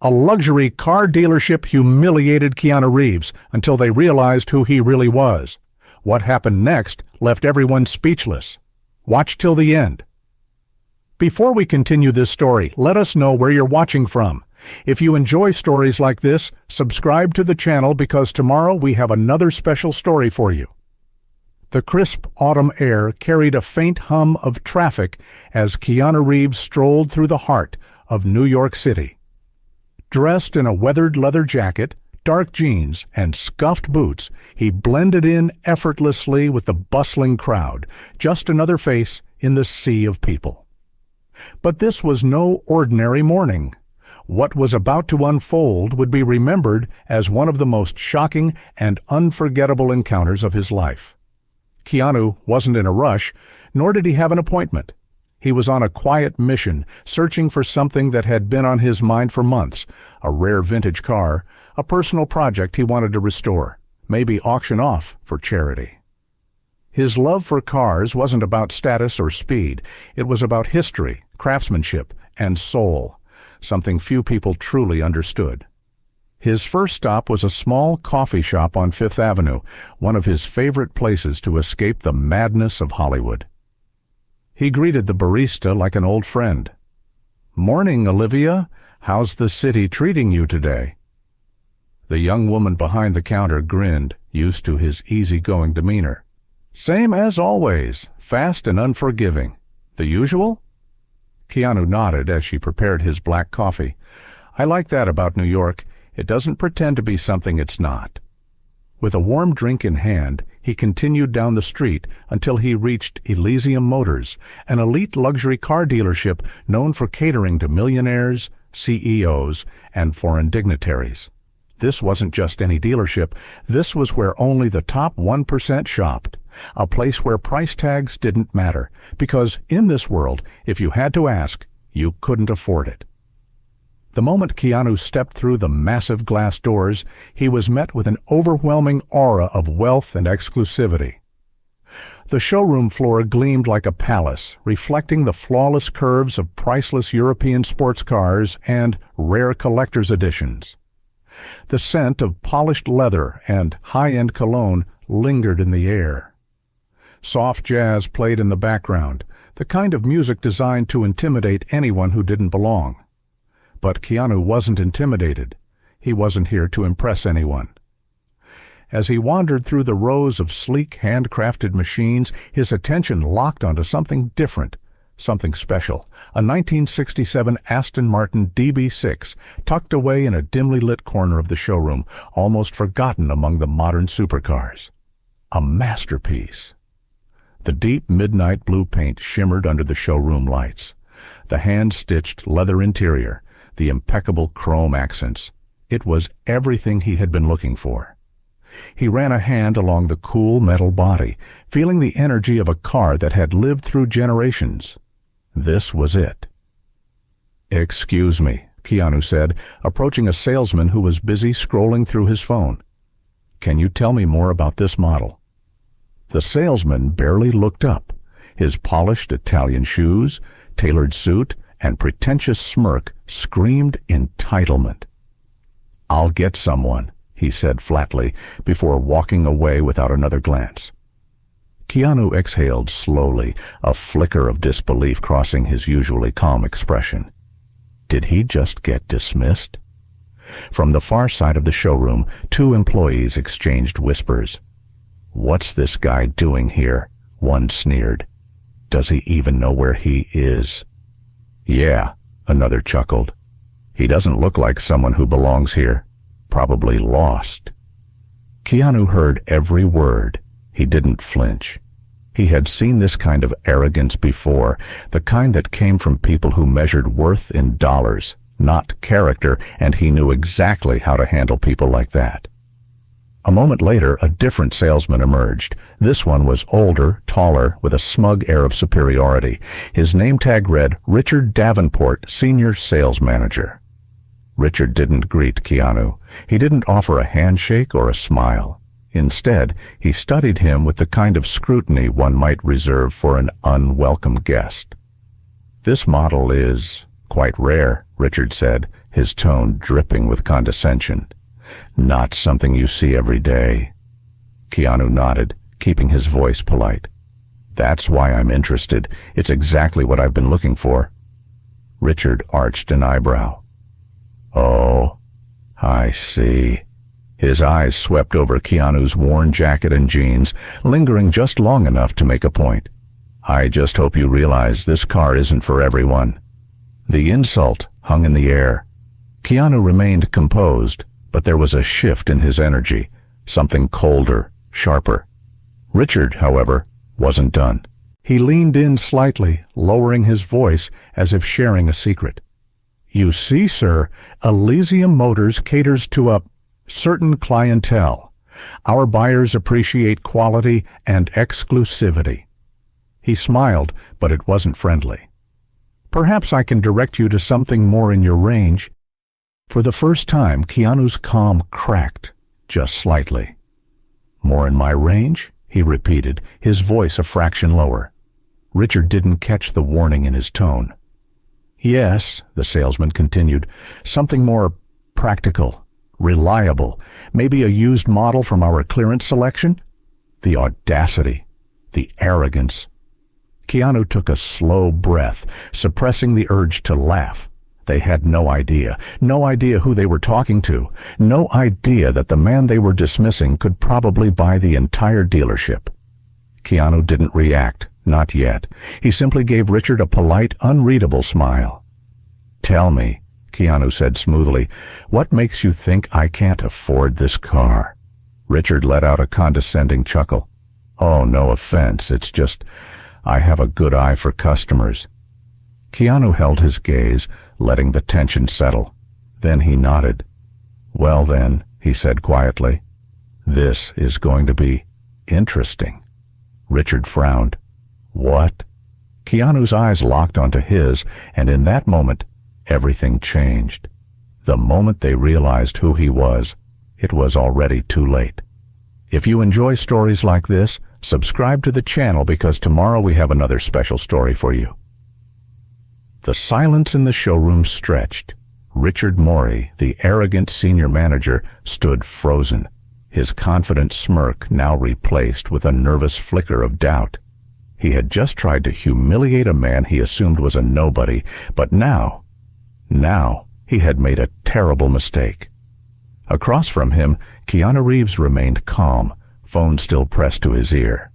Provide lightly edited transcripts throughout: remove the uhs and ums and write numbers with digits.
A luxury car dealership humiliated Keanu Reeves until they realized who he really was. What happened next left everyone speechless. Watch till the end. Before we continue this story, let us know where you're watching from. If you enjoy stories like this, subscribe to the channel because tomorrow we have another special story for you. The crisp autumn air carried a faint hum of traffic as Keanu Reeves strolled through the heart of New York City. Dressed in a weathered leather jacket, dark jeans, and scuffed boots, he blended in effortlessly with the bustling crowd, just another face in the sea of people. But this was no ordinary morning. What was about to unfold would be remembered as one of the most shocking and unforgettable encounters of his life. Keanu wasn't in a rush, nor did he have an appointment. He was on a quiet mission, searching for something that had been on his mind for months, a rare vintage car, a personal project he wanted to restore, maybe auction off for charity. His love for cars wasn't about status or speed. It was about history, craftsmanship, and soul, something few people truly understood. His first stop was a small coffee shop on Fifth Avenue, one of his favorite places to escape the madness of Hollywood. He greeted the barista like an old friend. "Morning, Olivia. How's the city treating you today?" The young woman behind the counter grinned, used to his easygoing demeanor. "Same as always, fast and unforgiving. The usual?" Keanu nodded as she prepared his black coffee. "I like that about New York. It doesn't pretend to be something it's not." With a warm drink in hand, he continued down the street until he reached Elysium Motors, an elite luxury car dealership known for catering to millionaires, CEOs, and foreign dignitaries. This wasn't just any dealership. This was where only the top 1% shopped, a place where price tags didn't matter, because in this world, if you had to ask, you couldn't afford it. The moment Keanu stepped through the massive glass doors, he was met with an overwhelming aura of wealth and exclusivity. The showroom floor gleamed like a palace, reflecting the flawless curves of priceless European sports cars and rare collector's editions. The scent of polished leather and high-end cologne lingered in the air. Soft jazz played in the background, the kind of music designed to intimidate anyone who didn't belong. But Keanu wasn't intimidated. He wasn't here to impress anyone. As he wandered through the rows of sleek, handcrafted machines, his attention locked onto something different, something special, a 1967 Aston Martin DB6 tucked away in a dimly lit corner of the showroom, almost forgotten among the modern supercars. A masterpiece. The deep midnight blue paint shimmered under the showroom lights. The hand-stitched leather interior, the impeccable chrome accents. It was everything he had been looking for. He ran a hand along the cool metal body, feeling the energy of a car that had lived through generations. This was it. "Excuse me," Keanu said, approaching a salesman who was busy scrolling through his phone. "Can you tell me more about this model?" The salesman barely looked up. His polished Italian shoes, tailored suit, and pretentious smirk screamed entitlement. "I'll get someone," he said flatly, before walking away without another glance. Keanu exhaled slowly, a flicker of disbelief crossing his usually calm expression. Did he just get dismissed? From the far side of the showroom, two employees exchanged whispers. "What's this guy doing here?" one sneered. "Does he even know where he is?" "Yeah," another chuckled. "He doesn't look like someone who belongs here. Probably lost." Keanu heard every word. He didn't flinch. He had seen this kind of arrogance before, the kind that came from people who measured worth in dollars, not character, and he knew exactly how to handle people like that. A moment later, a different salesman emerged. This one was older, taller, with a smug air of superiority. His name tag read, Richard Davenport, Senior Sales Manager. Richard didn't greet Keanu. He didn't offer a handshake or a smile. Instead, he studied him with the kind of scrutiny one might reserve for an unwelcome guest. "This model is quite rare," Richard said, his tone dripping with condescension. "Not something you see every day." Keanu nodded, keeping his voice polite. "That's why I'm interested. It's exactly what I've been looking for." Richard arched an eyebrow. "Oh, I see." His eyes swept over Keanu's worn jacket and jeans, lingering just long enough to make a point. "I just hope you realize this car isn't for everyone." The insult hung in the air. Keanu remained composed, but there was a shift in his energy, something colder, sharper. Richard, however, wasn't done. He leaned in slightly, lowering his voice as if sharing a secret. "You see, sir, Elysium Motors caters to a certain clientele. Our buyers appreciate quality and exclusivity." He smiled, but it wasn't friendly. "Perhaps I can direct you to something more in your range." For the first time, Keanu's calm cracked, just slightly. "More in my range?" he repeated, his voice a fraction lower. Richard didn't catch the warning in his tone. "Yes," the salesman continued, "something more practical, reliable, maybe a used model from our clearance selection." The audacity, the arrogance. Keanu took a slow breath, suppressing the urge to laugh. They had no idea who they were talking to, no idea that the man they were dismissing could probably buy the entire dealership. Keanu didn't react, not yet. He simply gave Richard a polite, unreadable smile. "Tell me," Keanu said smoothly, "what makes you think I can't afford this car?" Richard let out a condescending chuckle. "Oh, no offense, it's just, I have a good eye for customers." Keanu held his gaze, letting the tension settle. Then he nodded. "Well then," he said quietly, "this is going to be interesting." Richard frowned. "What?" Keanu's eyes locked onto his, and in that moment, everything changed. The moment they realized who he was, it was already too late. If you enjoy stories like this, subscribe to the channel because tomorrow we have another special story for you. The silence in the showroom stretched. Richard Morey, the arrogant senior manager, stood frozen, his confident smirk now replaced with a nervous flicker of doubt. He had just tried to humiliate a man he assumed was a nobody, but now he had made a terrible mistake. Across from him, Keanu Reeves remained calm, phone still pressed to his ear.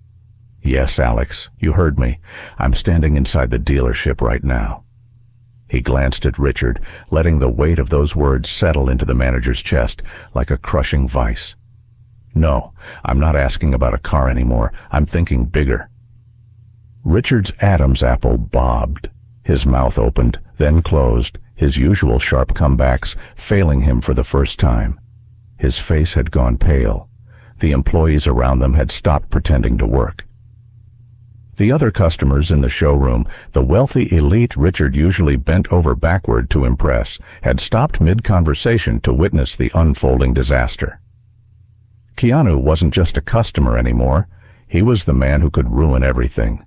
"Yes, Alex, you heard me. I'm standing inside the dealership right now." He glanced at Richard, letting the weight of those words settle into the manager's chest like a crushing vice. "No, I'm not asking about a car anymore. I'm thinking bigger." Richard's Adam's apple bobbed. His mouth opened, then closed, his usual sharp comebacks failing him for the first time. His face had gone pale. The employees around them had stopped pretending to work. The other customers in the showroom, the wealthy elite Richard usually bent over backward to impress, had stopped mid-conversation to witness the unfolding disaster. Keanu wasn't just a customer anymore. He was the man who could ruin everything.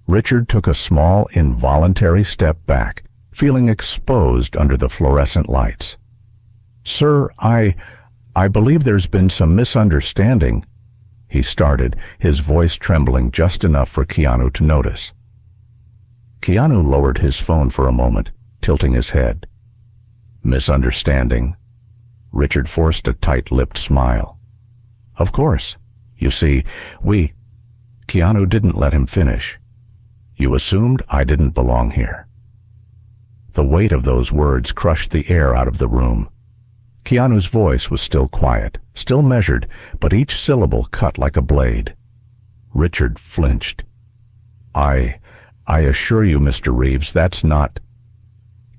Richard took a small, involuntary step back, feeling exposed under the fluorescent lights. "Sir, I believe there's been some misunderstanding," he started, his voice trembling just enough for Keanu to notice. Keanu lowered his phone for a moment, tilting his head. "Misunderstanding?" Richard forced a tight-lipped smile. "Of course. You see, Keanu didn't let him finish. "You assumed I didn't belong here." The weight of those words crushed the air out of the room. Keanu's voice was still quiet, still measured, but each syllable cut like a blade. Richard flinched. I assure you, Mr. Reeves, that's not—"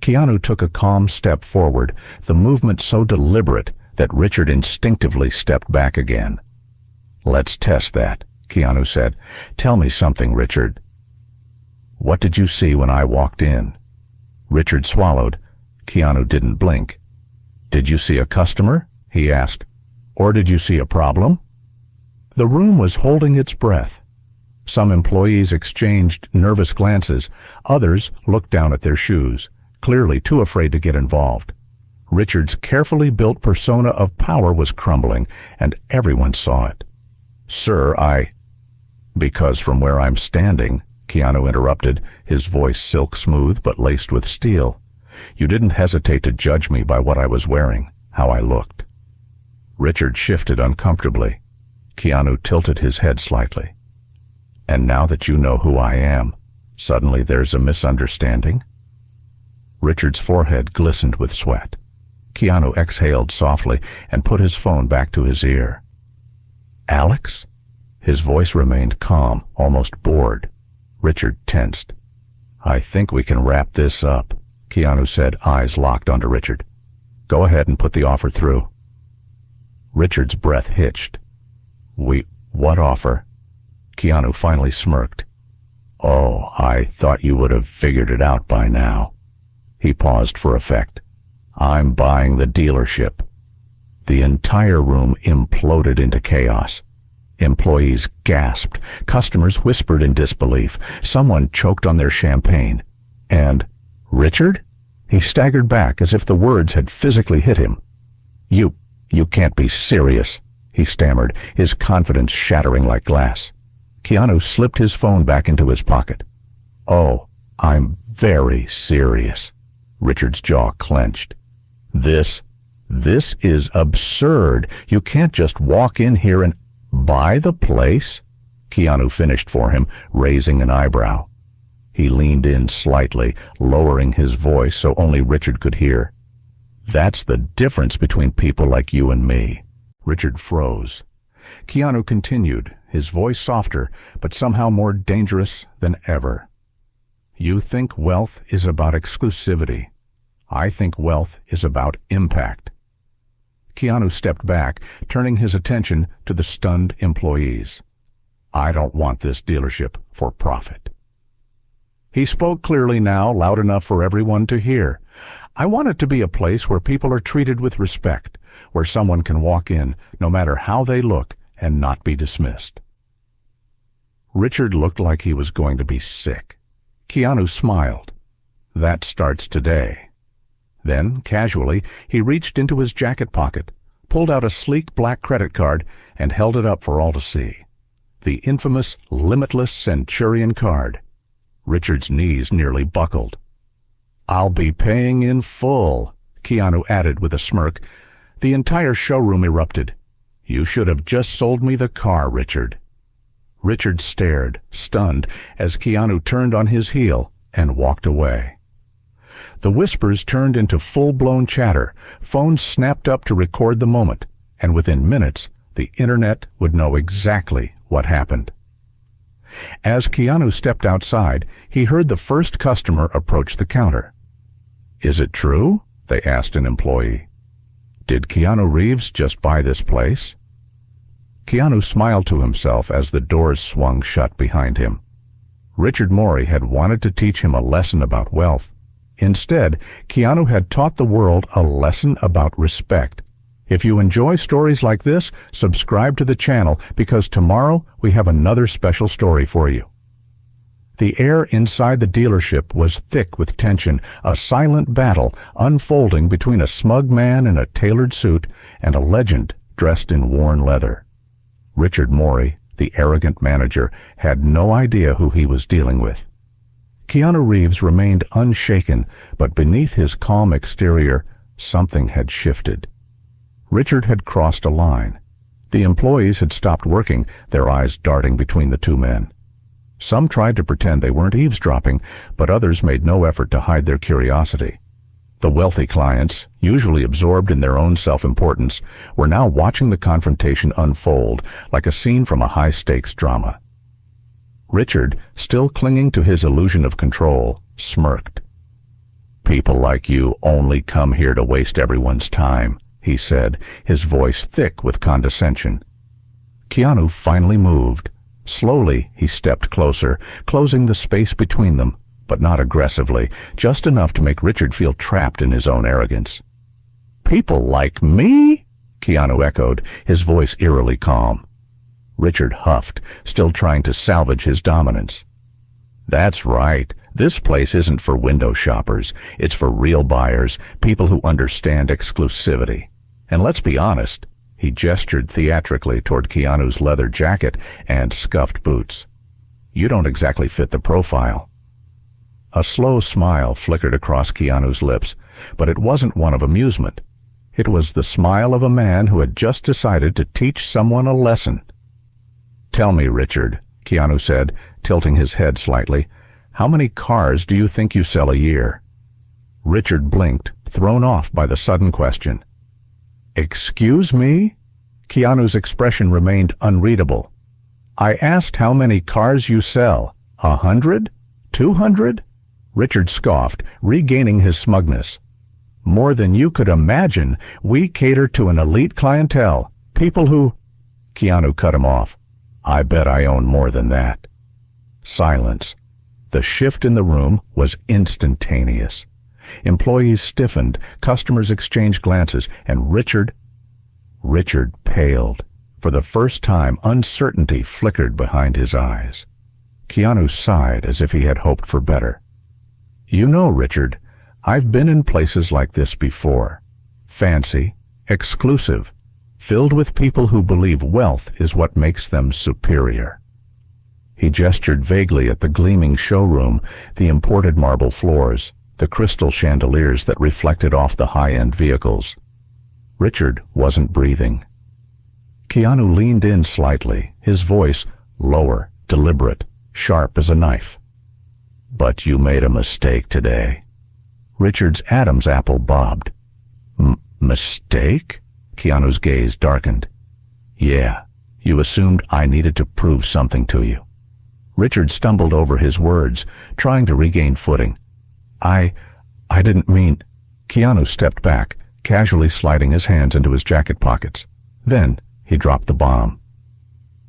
Keanu took a calm step forward, the movement so deliberate that Richard instinctively stepped back again. "Let's test that," Keanu said. "Tell me something, Richard. What did you see when I walked in?" Richard swallowed. Keanu didn't blink. "Did you see a customer?" he asked. "Or did you see a problem?" The room was holding its breath. Some employees exchanged nervous glances. Others looked down at their shoes, clearly too afraid to get involved. Richard's carefully built persona of power was crumbling, and everyone saw it. "Sir, Because from where I'm standing," Keanu interrupted, his voice silk smooth but laced with steel, "you didn't hesitate to judge me by what I was wearing, how I looked." Richard shifted uncomfortably. Keanu tilted his head slightly. "And now that you know who I am, suddenly there's a misunderstanding?" Richard's forehead glistened with sweat. Keanu exhaled softly and put his phone back to his ear. "Alex?" His voice remained calm, almost bored. Richard tensed. "I think we can wrap this up," Keanu said, eyes locked onto Richard. "Go ahead and put the offer through." Richard's breath hitched. What offer?" Keanu finally smirked. "Oh, I thought you would have figured it out by now." He paused for effect. "I'm buying the dealership." The entire room imploded into chaos. Employees gasped. Customers whispered in disbelief. Someone choked on their champagne. And Richard? He staggered back as if the words had physically hit him. You can't be serious," he stammered, his confidence shattering like glass. Keanu slipped his phone back into his pocket. "Oh, I'm very serious." Richard's jaw clenched. This is absurd. You can't just walk in here and buy the place?" Keanu finished for him, raising an eyebrow. He leaned in slightly, lowering his voice so only Richard could hear. "That's the difference between people like you and me." Richard froze. Keanu continued, his voice softer, but somehow more dangerous than ever. "You think wealth is about exclusivity. I think wealth is about impact." Keanu stepped back, turning his attention to the stunned employees. "I don't want this dealership for profit." He spoke clearly now, loud enough for everyone to hear. "I want it to be a place where people are treated with respect, where someone can walk in, no matter how they look, and not be dismissed." Richard looked like he was going to be sick. Keanu smiled. "That starts today." Then, casually, he reached into his jacket pocket, pulled out a sleek black credit card, and held it up for all to see. The infamous Limitless Centurion card. Richard's knees nearly buckled. "I'll be paying in full," Keanu added with a smirk. The entire showroom erupted. "You should have just sold me the car, Richard." Richard stared, stunned, as Keanu turned on his heel and walked away. The whispers turned into full-blown chatter. Phones snapped up to record the moment, and within minutes, the internet would know exactly what happened. As Keanu stepped outside, he heard the first customer approach the counter. "Is it true?" they asked an employee. "Did Keanu Reeves just buy this place?" Keanu smiled to himself as the doors swung shut behind him. Richard Morey had wanted to teach him a lesson about wealth. Instead, Keanu had taught the world a lesson about respect. If you enjoy stories like this, subscribe to the channel because tomorrow we have another special story for you. The air inside the dealership was thick with tension, a silent battle unfolding between a smug man in a tailored suit and a legend dressed in worn leather. Richard Morey, the arrogant manager, had no idea who he was dealing with. Keanu Reeves remained unshaken, but beneath his calm exterior, something had shifted. Richard had crossed a line. The employees had stopped working, their eyes darting between the two men. Some tried to pretend they weren't eavesdropping, but others made no effort to hide their curiosity. The wealthy clients, usually absorbed in their own self-importance, were now watching the confrontation unfold like a scene from a high-stakes drama. Richard, still clinging to his illusion of control, smirked. "People like you only come here to waste everyone's time," he said, his voice thick with condescension. Keanu finally moved. Slowly, he stepped closer, closing the space between them, but not aggressively, just enough to make Richard feel trapped in his own arrogance. "People like me?" Keanu echoed, his voice eerily calm. Richard huffed, still trying to salvage his dominance. "That's right. This place isn't for window shoppers. It's for real buyers, people who understand exclusivity. And let's be honest, he gestured theatrically toward Keanu's leather jacket and scuffed boots. You don't exactly fit the profile. A slow smile flickered across Keanu's lips, but it wasn't one of amusement. It was the smile of a man who had just decided to teach someone a lesson. Tell me, Richard, Keanu said, tilting his head slightly, how many cars do you think you sell a year? Richard blinked, thrown off by the sudden question. Excuse me? Keanu's expression remained unreadable. I asked how many cars you sell. 100? 200? Richard scoffed, regaining his smugness. More than you could imagine. We cater to an elite clientele. People who... Keanu cut him off. I bet I own more than that. Silence. The shift in the room was instantaneous. Employees stiffened, customers exchanged glances, and Richard paled. For the first time, uncertainty flickered behind his eyes. Keanu sighed as if he had hoped for better. You know, Richard, I've been in places like this before. Fancy, exclusive, filled with people who believe wealth is what makes them superior. He gestured vaguely at the gleaming showroom, the imported marble floors, the crystal chandeliers that reflected off the high-end vehicles. Richard wasn't breathing. Keanu leaned in slightly, his voice lower, deliberate, sharp as a knife. But you made a mistake today. Richard's Adam's apple bobbed. Mistake? Keanu's gaze darkened. Yeah, you assumed I needed to prove something to you. Richard stumbled over his words, trying to regain footing. I didn't mean... Keanu stepped back, casually sliding his hands into his jacket pockets. Then he dropped the bomb.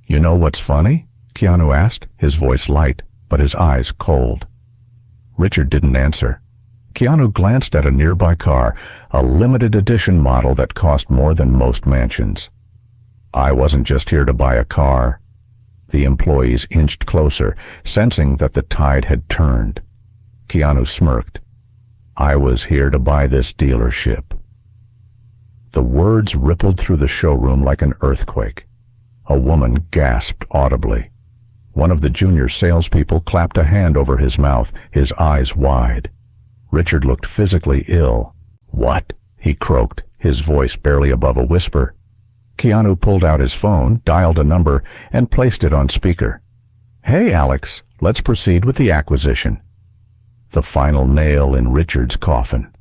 You know what's funny? Keanu asked, his voice light, but his eyes cold. Richard didn't answer. Keanu glanced at a nearby car, a limited edition model that cost more than most mansions. I wasn't just here to buy a car. The employees inched closer, sensing that the tide had turned. Keanu smirked. I was here to buy this dealership. The words rippled through the showroom like an earthquake. A woman gasped audibly. One of the junior salespeople clapped a hand over his mouth, his eyes wide. Richard looked physically ill. What? He croaked, his voice barely above a whisper. Keanu pulled out his phone, dialed a number, and placed it on speaker. Hey, Alex, let's proceed with the acquisition. The final nail in Richard's coffin.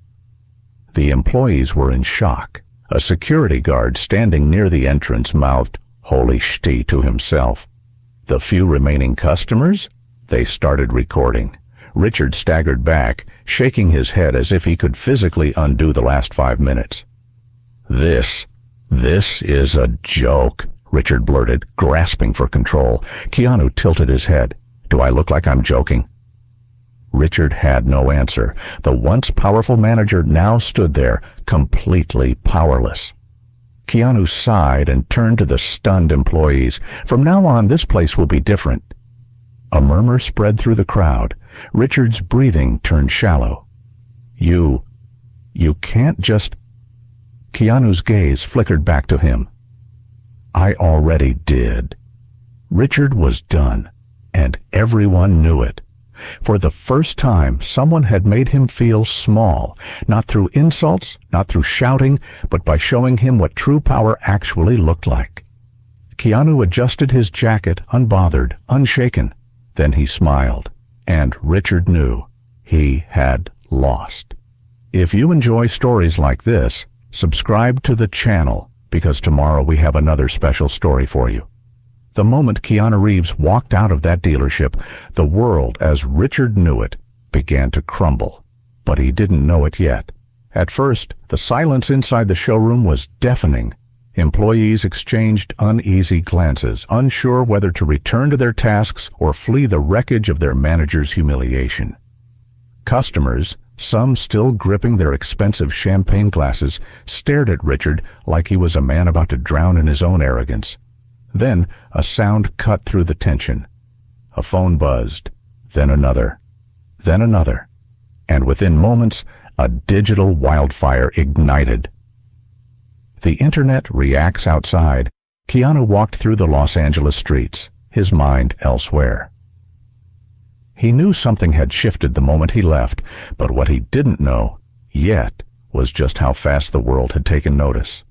The employees were in shock. A security guard standing near the entrance mouthed, "Holy shti," to himself. The few remaining customers? They started recording. Richard staggered back, shaking his head as if he could physically undo the last 5 minutes. This is a joke, Richard blurted, grasping for control. Keanu tilted his head. Do I look like I'm joking? Richard had no answer. The once powerful manager now stood there, completely powerless. Keanu sighed and turned to the stunned employees. From now on, this place will be different. A murmur spread through the crowd. Richard's breathing turned shallow. You can't just... Keanu's gaze flickered back to him. I already did. Richard was done, and everyone knew it. For the first time, someone had made him feel small, not through insults, not through shouting, but by showing him what true power actually looked like. Keanu adjusted his jacket, unbothered, unshaken. Then he smiled, and Richard knew he had lost. If you enjoy stories like this, subscribe to the channel, because tomorrow we have another special story for you. The moment Keanu Reeves walked out of that dealership, the world, as Richard knew it, began to crumble. But he didn't know it yet. At first, the silence inside the showroom was deafening. Employees exchanged uneasy glances, unsure whether to return to their tasks or flee the wreckage of their manager's humiliation. Customers, some still gripping their expensive champagne glasses, stared at Richard like he was a man about to drown in his own arrogance. Then a sound cut through the tension. A phone buzzed, then another. then another, and within moments, a digital wildfire ignited. The internet reacts outside. Keanu walked through the Los Angeles streets, his mind elsewhere. He knew something had shifted the moment he left, but what he didn't know, yet, was just how fast the world had taken notice.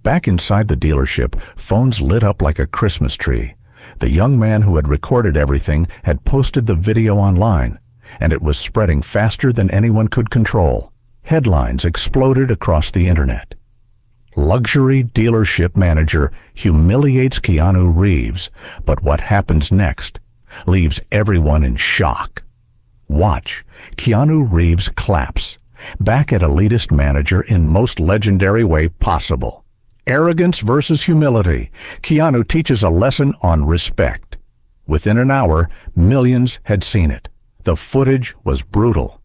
Back inside the dealership, phones lit up like a Christmas tree. The young man who had recorded everything had posted the video online, and it was spreading faster than anyone could control. Headlines exploded across the internet. Luxury dealership manager humiliates Keanu Reeves, but what happens next leaves everyone in shock. Watch. Keanu Reeves claps, back at elitist manager in most legendary way possible. Arrogance versus humility. Keanu teaches a lesson on respect. Within an hour, millions had seen it. The footage was brutal.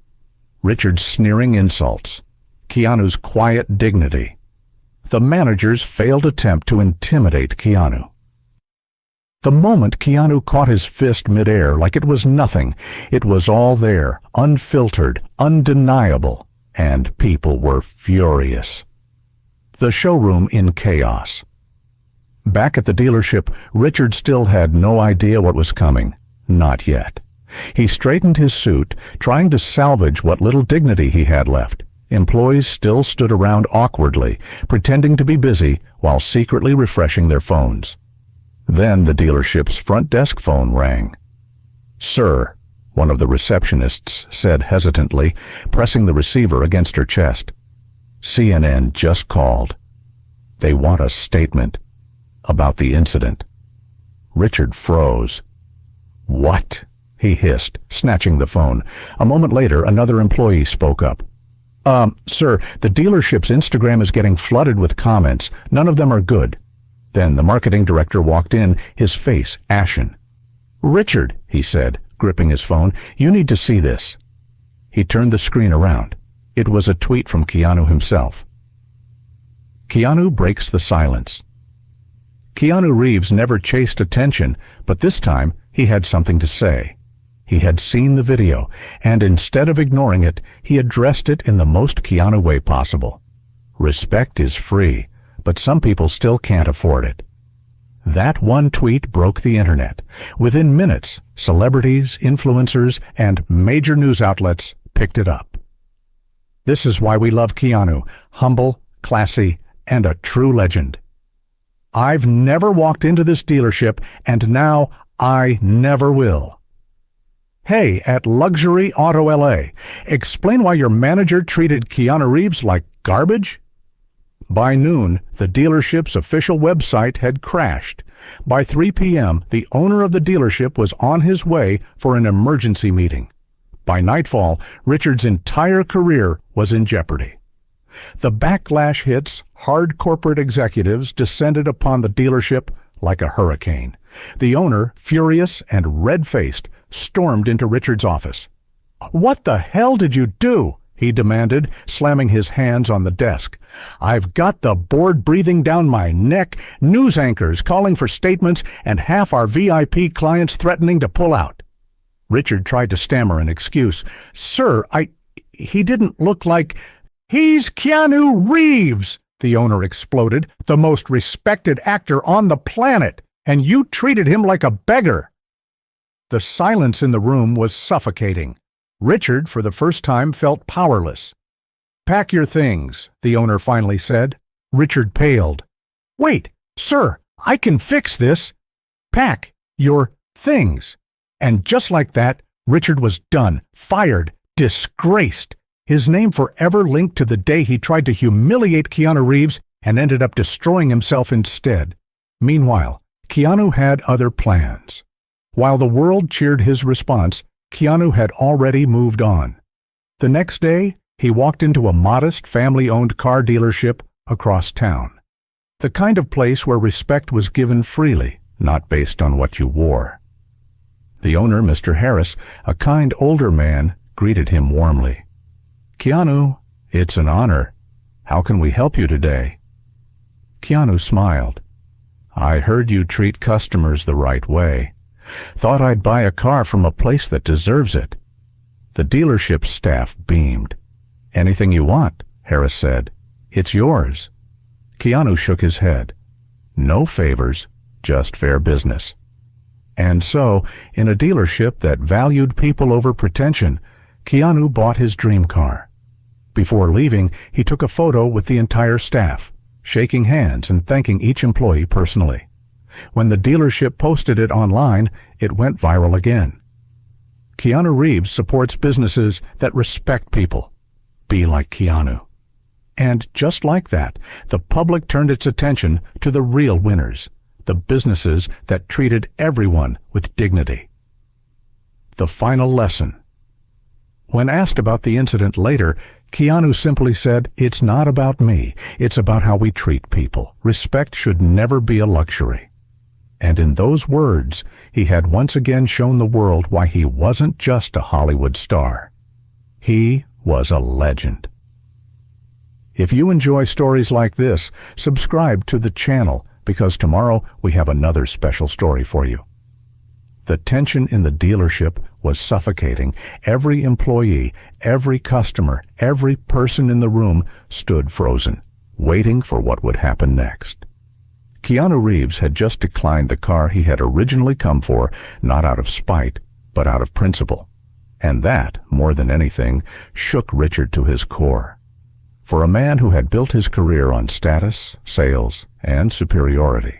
Richard's sneering insults. Keanu's quiet dignity. The manager's failed attempt to intimidate Keanu. The moment Keanu caught his fist midair like it was nothing, it was all there, unfiltered, undeniable, and people were furious. The showroom in chaos. Back at the dealership, Richard still had no idea what was coming. Not yet. He straightened his suit, trying to salvage what little dignity he had left. Employees still stood around awkwardly, pretending to be busy while secretly refreshing their phones. Then the dealership's front desk phone rang. "Sir," one of the receptionists said hesitantly, pressing the receiver against her chest. "CNN just called. They want a statement about the incident." Richard froze. "What?" he hissed, snatching the phone. A moment later, another employee spoke up. Sir, the dealership's Instagram is getting flooded with comments. None of them are good." Then the marketing director walked in, his face ashen. "Richard," he said, gripping his phone, "you need to see this." He turned the screen around. It was a tweet from Keanu himself. Keanu breaks the silence. Keanu Reeves never chased attention, but this time he had something to say. He had seen the video, and instead of ignoring it, he addressed it in the most Keanu way possible. Respect is free, but some people still can't afford it. That one tweet broke the internet. Within minutes, celebrities, influencers, and major news outlets picked it up. This is why we love Keanu, humble, classy, and a true legend. "I've never walked into this dealership, and now I never will." "Hey, at Luxury Auto LA, explain why your manager treated Keanu Reeves like garbage?" By noon, the dealership's official website had crashed. By 3 p.m., the owner of the dealership was on his way for an emergency meeting. By nightfall, Richard's entire career was in jeopardy. The backlash hits hard corporate executives descended upon the dealership like a hurricane. The owner, furious and red-faced, stormed into Richard's office. "What the hell did you do?" he demanded, slamming his hands on the desk. "I've got the board breathing down my neck, news anchors calling for statements, and half our VIP clients threatening to pull out." Richard tried to stammer an excuse. "Sir, he didn't look like—" "He's Keanu Reeves!" the owner exploded, "the most respected actor on the planet, and you treated him like a beggar." The silence in the room was suffocating. Richard, for the first time, felt powerless. "Pack your things," the owner finally said. Richard paled. "Wait, sir, I can fix this." "Pack your things." And just like that, Richard was done, fired, disgraced. His name forever linked to the day he tried to humiliate Keanu Reeves and ended up destroying himself instead. Meanwhile, Keanu had other plans. While the world cheered his response, Keanu had already moved on. The next day, he walked into a modest, family-owned car dealership across town. The kind of place where respect was given freely, not based on what you wore. The owner, Mr. Harris, a kind older man, greeted him warmly. "Keanu, it's an honor. How can we help you today?" Keanu smiled. "I heard you treat customers the right way. Thought I'd buy a car from a place that deserves it." The dealership staff beamed. "Anything you want," Harris said. "It's yours." Keanu shook his head. "No favors, just fair business." And so, in a dealership that valued people over pretension, Keanu bought his dream car. Before leaving, he took a photo with the entire staff, shaking hands and thanking each employee personally. When the dealership posted it online, it went viral again. Keanu Reeves supports businesses that respect people. Be like Keanu. And just like that, the public turned its attention to the real winners, the businesses that treated everyone with dignity. The final lesson. When asked about the incident later, Keanu simply said, "It's not about me. It's about how we treat people. Respect should never be a luxury." And in those words, he had once again shown the world why he wasn't just a Hollywood star. He was a legend. If you enjoy stories like this, subscribe to the channel, because tomorrow we have another special story for you. The tension in the dealership was suffocating. Every employee, every customer, every person in the room stood frozen, waiting for what would happen next. Keanu Reeves had just declined the car he had originally come for, not out of spite, but out of principle. And that, more than anything, shook Richard to his core. For a man who had built his career on status, sales, and superiority,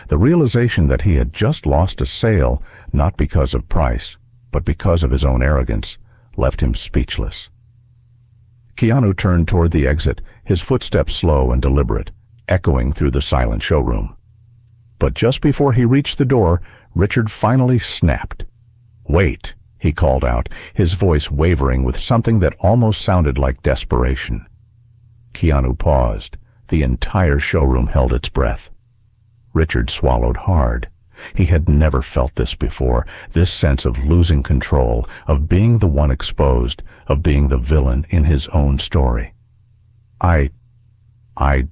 the realization that he had just lost a sale, not because of price, but because of his own arrogance, left him speechless. Keanu turned toward the exit, his footsteps slow and deliberate, echoing through the silent showroom. But just before he reached the door, Richard finally snapped. "Wait," he called out, his voice wavering with something that almost sounded like desperation. Keanu paused. The entire showroom held its breath. Richard swallowed hard. He had never felt this before, this sense of losing control, of being the one exposed, of being the villain in his own story. I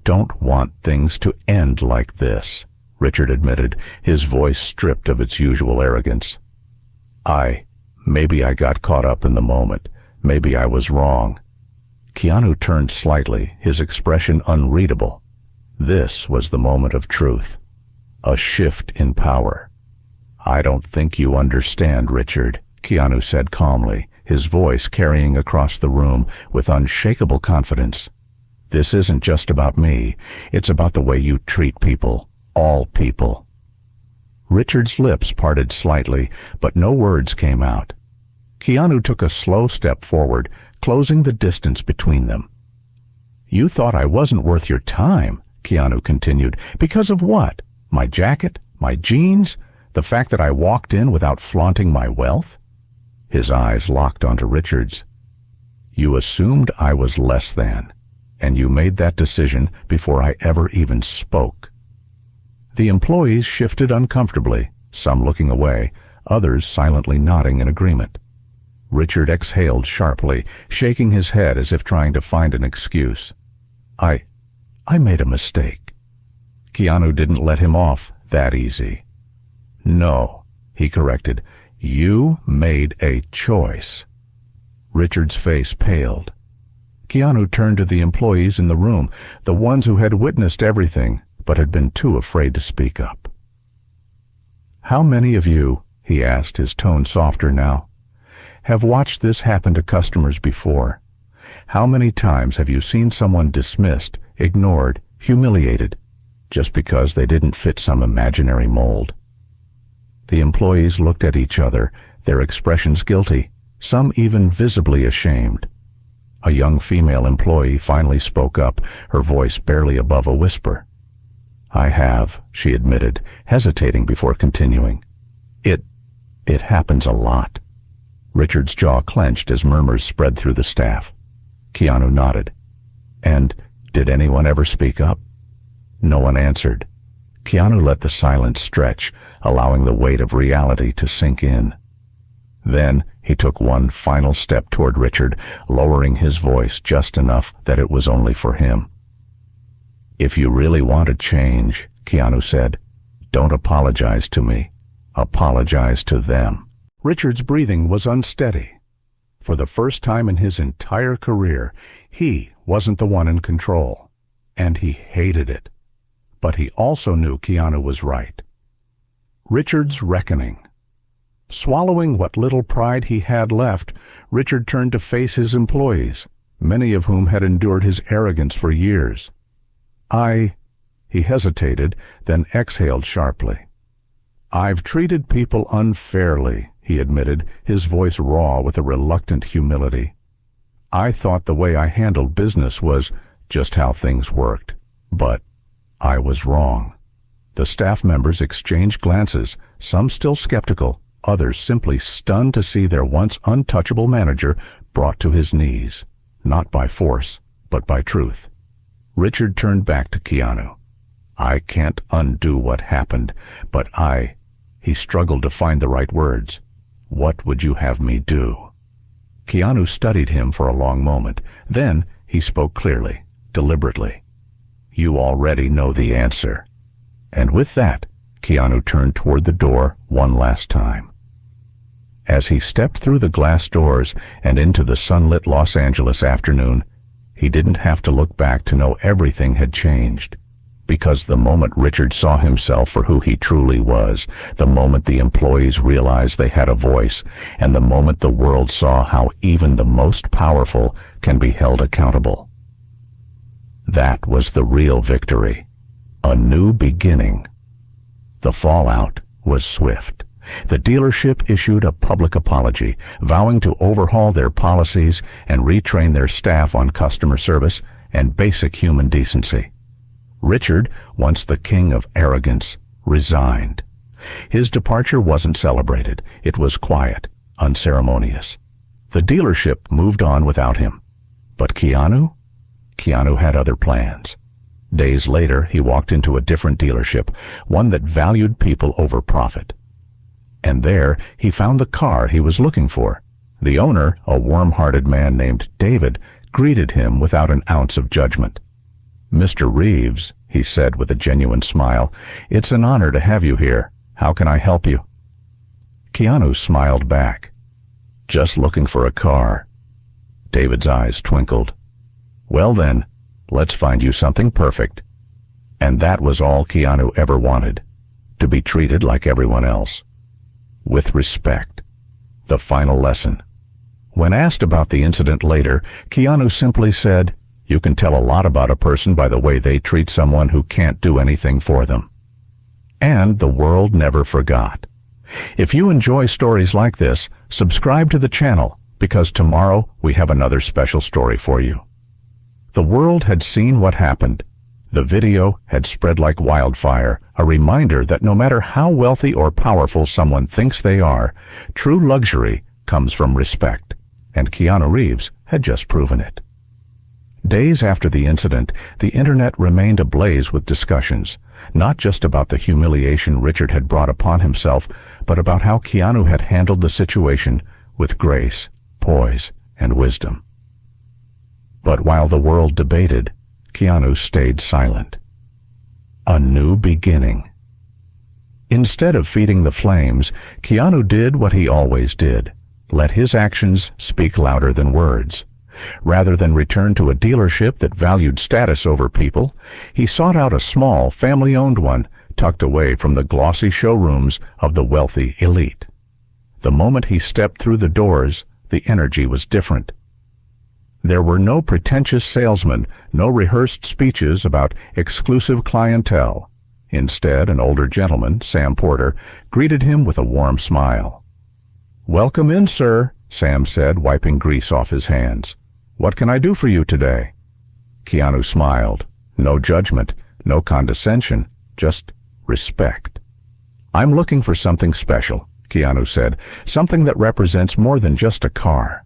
don't want things to end like this," Richard admitted, his voice stripped of its usual arrogance. Maybe I got caught up in the moment. Maybe I was wrong." Keanu turned slightly, his expression unreadable. This was the moment of truth. A shift in power. "I don't think you understand, Richard," Keanu said calmly, his voice carrying across the room with unshakable confidence. "This isn't just about me. It's about the way you treat people, all people." Richard's lips parted slightly, but no words came out. Keanu took a slow step forward, closing the distance between them. "You thought I wasn't worth your time," Keanu continued. "Because of what? My jacket? My jeans? The fact that I walked in without flaunting my wealth?" His eyes locked onto Richard's. "You assumed I was less than, and you made that decision before I ever even spoke." The employees shifted uncomfortably, some looking away, others silently nodding in agreement. Richard exhaled sharply, shaking his head as if trying to find an excuse. I made a mistake." Keanu didn't let him off that easy. "No," he corrected, "you made a choice." Richard's face paled. Keanu turned to the employees in the room, the ones who had witnessed everything but had been too afraid to speak up. "How many of you," he asked, his tone softer now, "have watched this happen to customers before? How many times have you seen someone dismissed, ignored, humiliated, just because they didn't fit some imaginary mold?" The employees looked at each other, their expressions guilty, some even visibly ashamed. A young female employee finally spoke up, her voice barely above a whisper. "I have," she admitted, hesitating before continuing. It happens a lot." Richard's jaw clenched as murmurs spread through the staff. Keanu nodded. "And did anyone ever speak up?" No one answered. Keanu let the silence stretch, allowing the weight of reality to sink in. Then he took one final step toward Richard, lowering his voice just enough that it was only for him. "If you really want to change," Keanu said, "don't apologize to me. Apologize to them." Richard's breathing was unsteady. For the first time in his entire career, he wasn't the one in control, and he hated it. But he also knew Keanu was right. Richard's reckoning. Swallowing what little pride he had left, Richard turned to face his employees, many of whom had endured his arrogance for years. He hesitated, then exhaled sharply. "I've treated people unfairly," he admitted, his voice raw with a reluctant humility. "I thought the way I handled business was just how things worked, but I was wrong." The staff members exchanged glances, some still skeptical, others simply stunned to see their once untouchable manager brought to his knees, not by force, but by truth. Richard turned back to Keanu. "I can't undo what happened, but he struggled to find the right words. "What would you have me do?" Keanu studied him for a long moment. Then he spoke clearly, deliberately. "You already know the answer." And with that, Keanu turned toward the door one last time. As he stepped through the glass doors and into the sunlit Los Angeles afternoon, he didn't have to look back to know everything had changed. Because the moment Richard saw himself for who he truly was, the moment the employees realized they had a voice, and the moment the world saw how even the most powerful can be held accountable. That was the real victory. A new beginning. The fallout was swift. The dealership issued a public apology, vowing to overhaul their policies and retrain their staff on customer service and basic human decency. Richard, once the king of arrogance, resigned. His departure wasn't celebrated. It was quiet, unceremonious. The dealership moved on without him. But Keanu? Keanu had other plans. Days later, he walked into a different dealership, one that valued people over profit. And there, he found the car he was looking for. The owner, a warm-hearted man named David, greeted him without an ounce of judgment. "Mr. Reeves," he said with a genuine smile, "it's an honor to have you here. How can I help you?" Keanu smiled back. "Just looking for a car." David's eyes twinkled. "Well then, let's find you something perfect." And that was all Keanu ever wanted, to be treated like everyone else. With respect. The final lesson. When asked about the incident later, Keanu simply said, "You can tell a lot about a person by the way they treat someone who can't do anything for them." And the world never forgot. If you enjoy stories like this, subscribe to the channel, because tomorrow we have another special story for you. The world had seen what happened. The video had spread like wildfire, a reminder that no matter how wealthy or powerful someone thinks they are, true luxury comes from respect, and Keanu Reeves had just proven it. Days after the incident, the internet remained ablaze with discussions, not just about the humiliation Richard had brought upon himself, but about how Keanu had handled the situation with grace, poise, and wisdom. But while the world debated, Keanu stayed silent. A new beginning. Instead of feeding the flames, Keanu did what he always did: let his actions speak louder than words. Rather than return to a dealership that valued status over people, he sought out a small, family-owned one tucked away from the glossy showrooms of the wealthy elite. The moment he stepped through the doors, the energy was different. There were no pretentious salesmen, no rehearsed speeches about exclusive clientele. Instead, an older gentleman, Sam Porter, greeted him with a warm smile. "Welcome in, sir," Sam said, wiping grease off his hands. "What can I do for you today?" Keanu smiled. No judgment, no condescension, just respect. "I'm looking for something special," Keanu said, "something that represents more than just a car."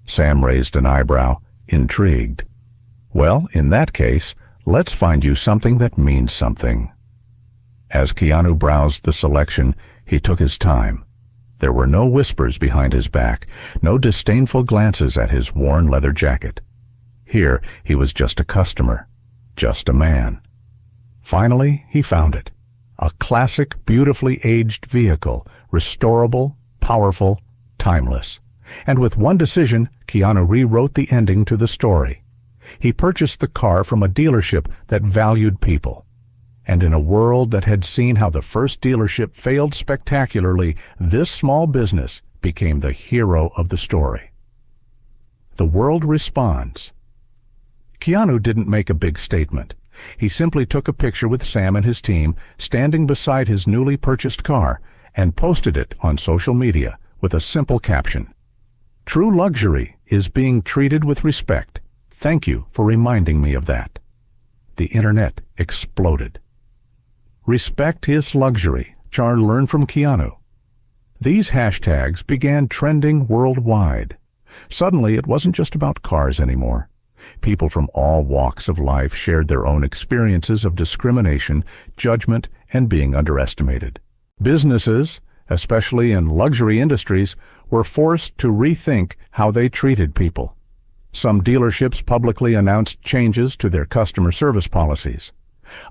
Sam raised an eyebrow, intrigued. "Well, in that case, let's find you something that means something." As Keanu browsed the selection, he took his time. There were no whispers behind his back, no disdainful glances at his worn leather jacket. Here he was just a customer, just a man. Finally, he found it. A classic, beautifully aged vehicle, restorable, powerful, timeless. And with one decision, Keanu rewrote the ending to the story. He purchased the car from a dealership that valued people. And in a world that had seen how the first dealership failed spectacularly, this small business became the hero of the story. The world responds. Keanu didn't make a big statement. He simply took a picture with Sam and his team standing beside his newly purchased car and posted it on social media with a simple caption. "True luxury is being treated with respect. Thank you for reminding me of that." The internet exploded. Respect is luxury. Char learned from Keanu. These hashtags began trending worldwide. Suddenly, it wasn't just about cars anymore. People from all walks of life shared their own experiences of discrimination, judgment, and being underestimated. Businesses, especially in luxury industries, were forced to rethink how they treated people. Some dealerships publicly announced changes to their customer service policies.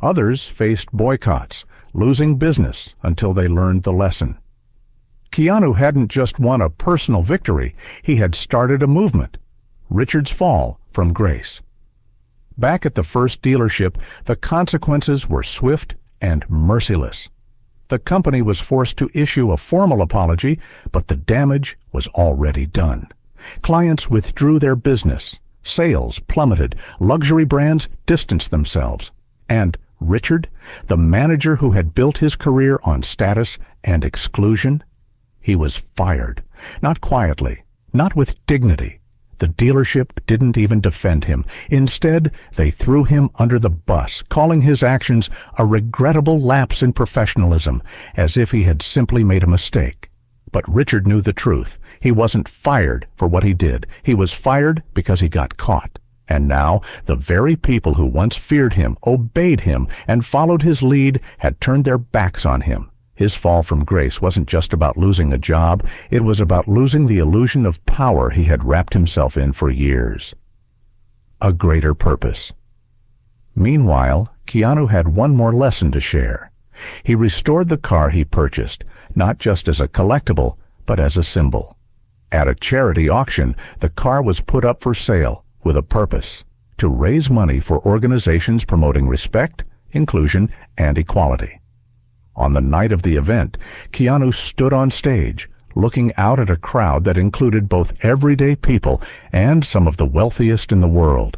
Others faced boycotts, losing business until they learned the lesson. Keanu hadn't just won a personal victory, he had started a movement. Richard's fall from grace. Back at the first dealership, the consequences were swift and merciless. The company was forced to issue a formal apology, but the damage was already done. Clients withdrew their business. Sales plummeted. Luxury brands distanced themselves. And Richard, the manager who had built his career on status and exclusion, he was fired. Not quietly, not with dignity. The dealership didn't even defend him. Instead, they threw him under the bus, calling his actions a regrettable lapse in professionalism, as if he had simply made a mistake. But Richard knew the truth. He wasn't fired for what he did. He was fired because he got caught. And now, the very people who once feared him, obeyed him, and followed his lead had turned their backs on him. His fall from grace wasn't just about losing a job, it was about losing the illusion of power he had wrapped himself in for years. A greater purpose. Meanwhile, Keanu had one more lesson to share. He restored the car he purchased, not just as a collectible, but as a symbol. At a charity auction, the car was put up for sale with a purpose: to raise money for organizations promoting respect, inclusion, and equality. On the night of the event, Keanu stood on stage, looking out at a crowd that included both everyday people and some of the wealthiest in the world.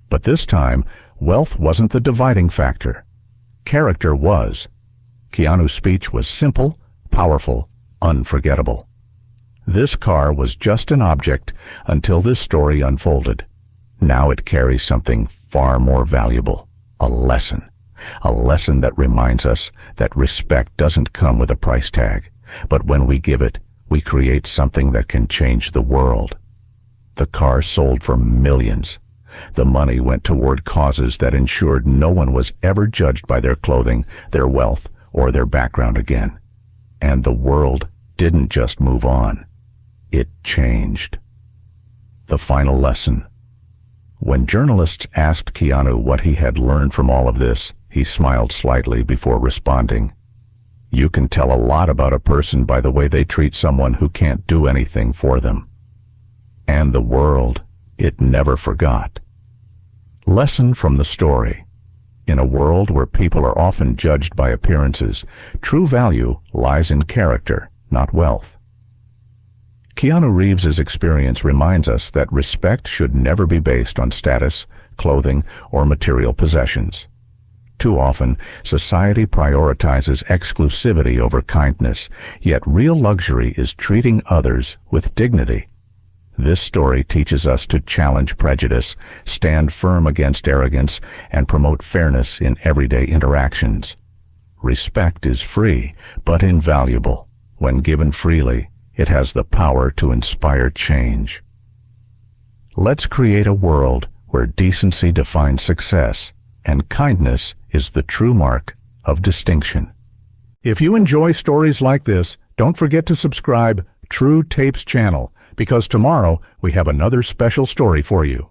But this time, wealth wasn't the dividing factor. Character was. Keanu's speech was simple, powerful, unforgettable. This car was just an object until this story unfolded. Now it carries something far more valuable, a lesson. A lesson that reminds us that respect doesn't come with a price tag, but when we give it, we create something that can change the world. The car sold for millions. The money went toward causes that ensured no one was ever judged by their clothing, their wealth, or their background again. And the world didn't just move on. It changed. The final lesson. When journalists asked Keanu what he had learned from all of this, he smiled slightly before responding. "You can tell a lot about a person by the way they treat someone who can't do anything for them." And the world, it never forgot. Lesson from the story. In a world where people are often judged by appearances, true value lies in character, not wealth. Keanu Reeves' experience reminds us that respect should never be based on status, clothing, or material possessions. Too often, society prioritizes exclusivity over kindness, yet real luxury is treating others with dignity. This story teaches us to challenge prejudice, stand firm against arrogance, and promote fairness in everyday interactions. Respect is free, but invaluable. When given freely, it has the power to inspire change. Let's create a world where decency defines success, and kindness is the true mark of distinction. If you enjoy stories like this, don't forget to subscribe True Tapes channel, because tomorrow we have another special story for you.